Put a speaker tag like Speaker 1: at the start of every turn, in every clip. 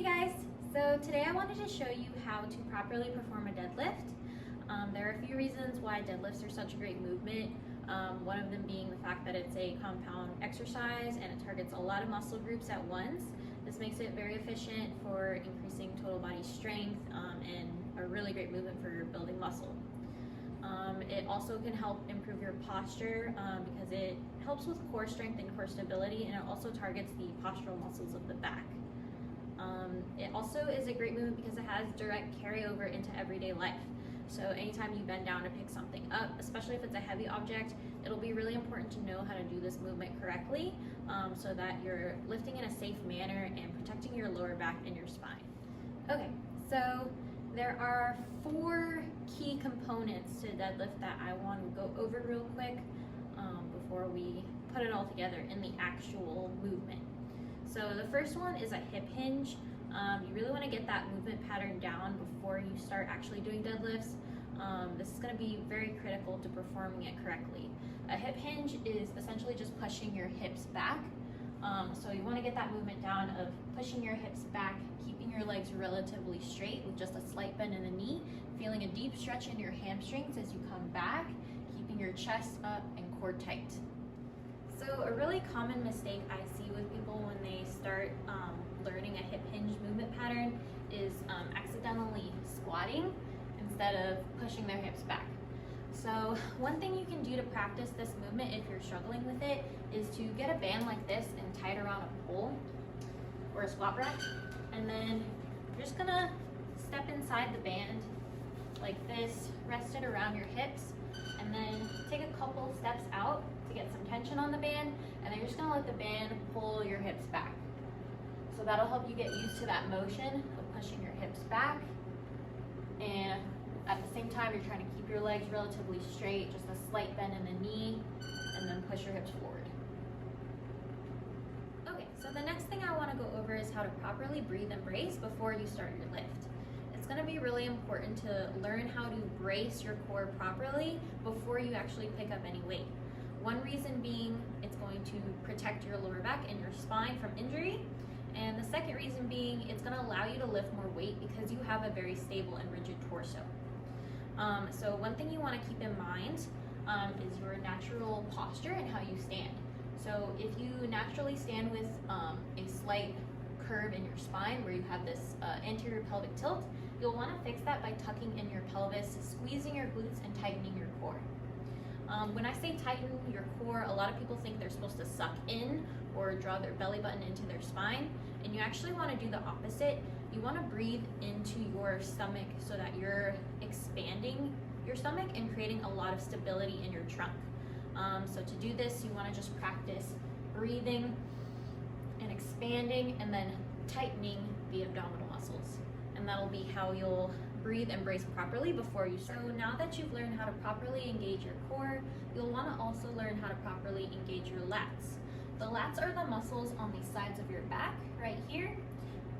Speaker 1: guys, so today I wanted to show you how to properly perform a deadlift. There are a few reasons why deadlifts are such a great movement. One of them being the fact that it's a compound exercise and it targets a lot of muscle groups at once. This makes it very efficient for increasing total body strength and a really great movement for building muscle. It also can help improve your posture because it helps with core strength and core stability, and it also targets the postural muscles of the back. It also is a great movement because it has direct carryover into everyday life. So anytime you bend down to pick something up, especially if it's a heavy object, it'll be really important to know how to do this movement correctly so that you're lifting in a safe manner and protecting your lower back and your spine. Okay, so there are 4 key components to deadlift that I want to go over real quick before we put it all together in the actual movement. So the first one is a hip hinge. You really want to get that movement pattern down before you start actually doing deadlifts. This is going to be very critical to performing it correctly. A hip hinge is essentially just pushing your hips back. So you want to get that movement down of pushing your hips back, keeping your legs relatively straight with just a slight bend in the knee, feeling a deep stretch in your hamstrings as you come back, keeping your chest up and core tight. So a really common mistake I see with people when they start learning a hip hinge movement pattern is accidentally squatting instead of pushing their hips back. So one thing you can do to practice this movement if you're struggling with it is to get a band like this and tie it around a pole or a squat rack, and then you're just gonna step inside the band like this, rest it around your hips, and then take a couple steps out to get some tension on the band, and then you're just gonna let the band pull your hips back. So that'll help you get used to that motion of pushing your hips back, and at the same time you're trying to keep your legs relatively straight, just a slight bend in the knee, and then push your hips forward. Okay, so the next thing I want to go over is how to properly breathe and brace before you start your lift. It's going to be really important to learn how to brace your core properly before you actually pick up any weight. One reason being it's going to protect your lower back and your spine from injury, and the second reason being it's going to allow you to lift more weight because you have a very stable and rigid torso. So one thing you want to keep in mind is your natural posture and how you stand. So if you naturally stand with a slight curve in your spine where you have this anterior pelvic tilt, you'll want to fix that by tucking in your pelvis, squeezing your glutes, and tightening your core. When I say tighten your core, a lot of people think they're supposed to suck in or draw their belly button into their spine, and you actually want to do the opposite. You want to breathe into your stomach so that you're expanding your stomach and creating a lot of stability in your trunk. So to do this, you want to just practice breathing and expanding and then tightening the abdominal muscles. And that'll be how you'll breathe and brace properly before you start. So now that you've learned how to properly engage your core, you'll want to also learn how to properly engage your lats. The lats are the muscles on the sides of your back right here.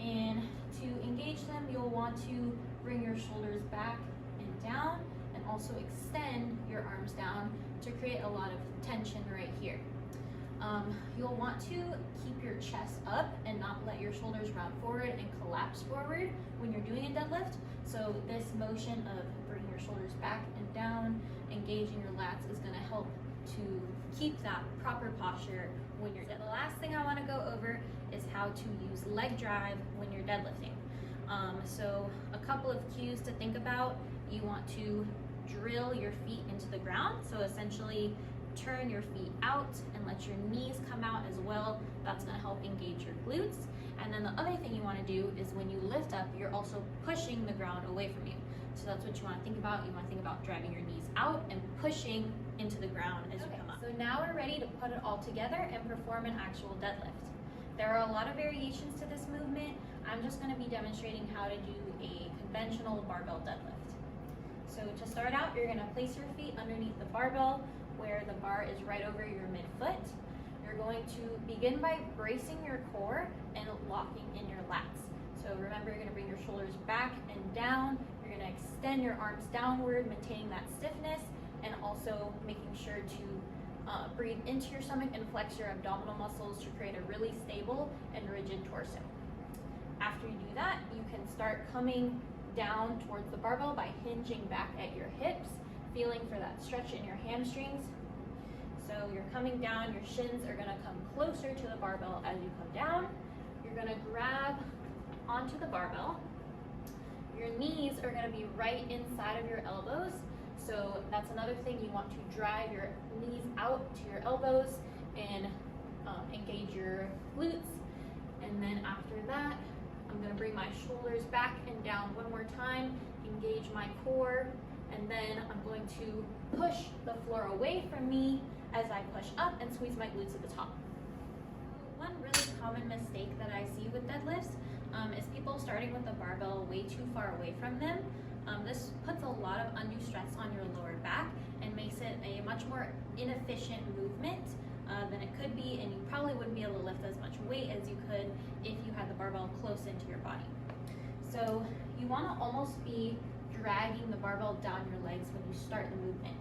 Speaker 1: And to engage them, you'll want to bring your shoulders back and down, and also extend your arms down to create a lot of tension right here. You'll want to keep your chest up and not let your shoulders round forward and collapse forward when you're doing a deadlift. So this motion of bringing your shoulders back and down, engaging your lats, is going to help to keep that proper posture when you're deadlifting. The last thing I want to go over is how to use leg drive when you're deadlifting. So a couple of cues to think about. You want to drill your feet into the ground, so essentially turn your feet out and let your knees come out as well. That's going to help engage your glutes. And then the other thing you want to do is when you lift up, you're also pushing the ground away from you. So that's what you want to think about. You want to think about driving your knees out and pushing into the ground as you come up. So now we're ready to put it all together and perform an actual deadlift. There are a lot of variations to this movement. I'm just going to be demonstrating how to do a conventional barbell deadlift. So to start out, you're going to place your feet underneath the barbell where the bar is right over your midfoot. You're going to begin by bracing your core and locking in your lats. So remember, you're going to bring your shoulders back and down. You're going to extend your arms downward, maintaining that stiffness, and also making sure to breathe into your stomach and flex your abdominal muscles to create a really stable and rigid torso. after you do that, you can start coming down towards the barbell by hinging back at your hips, feeling for that stretch in your hamstrings. So you're coming down, your shins are gonna come closer to the barbell as you come down. You're gonna grab onto the barbell. Your knees are gonna be right inside of your elbows. So that's another thing, you want to drive your knees out to your elbows and engage your glutes. And then after that, I'm gonna bring my shoulders back and down one more time, engage my core, and then I'm going to push the floor away from me as I push up and squeeze my glutes at the top. One really common mistake that I see with deadlifts is people starting with the barbell way too far away from them. This puts a lot of undue stress on your lower back and makes it a much more inefficient movement than it could be, and you probably wouldn't be able to lift as much weight as you could if you had the barbell close into your body. So you want to almost be dragging the barbell down your legs when you start the movement.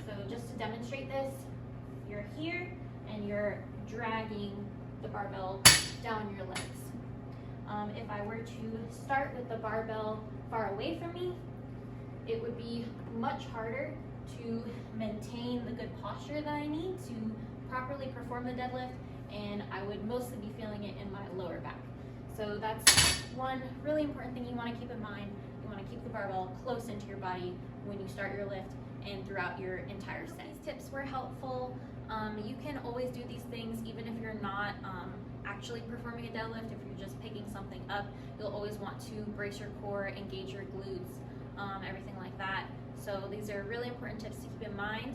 Speaker 1: So just to demonstrate this, you're here and you're dragging the barbell down your legs. If I were to start with the barbell far away from me, it would be much harder to maintain the good posture that I need to properly perform the deadlift, and I would mostly be feeling it in my lower back. So that's one really important thing you want to keep in mind. You want to keep the barbell close into your body when you start your lift and throughout your entire set. These tips were helpful. You can always do these things even if you're not actually performing a deadlift. If you're just picking something up, you'll always want to brace your core, engage your glutes, everything like that. So these are really important tips to keep in mind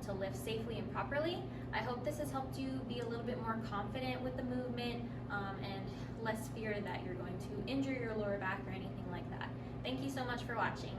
Speaker 1: to lift safely and properly. I hope this has helped you be a little bit more confident with the movement and less fear that you're going to injure your lower back or anything like that. Thank you so much for watching.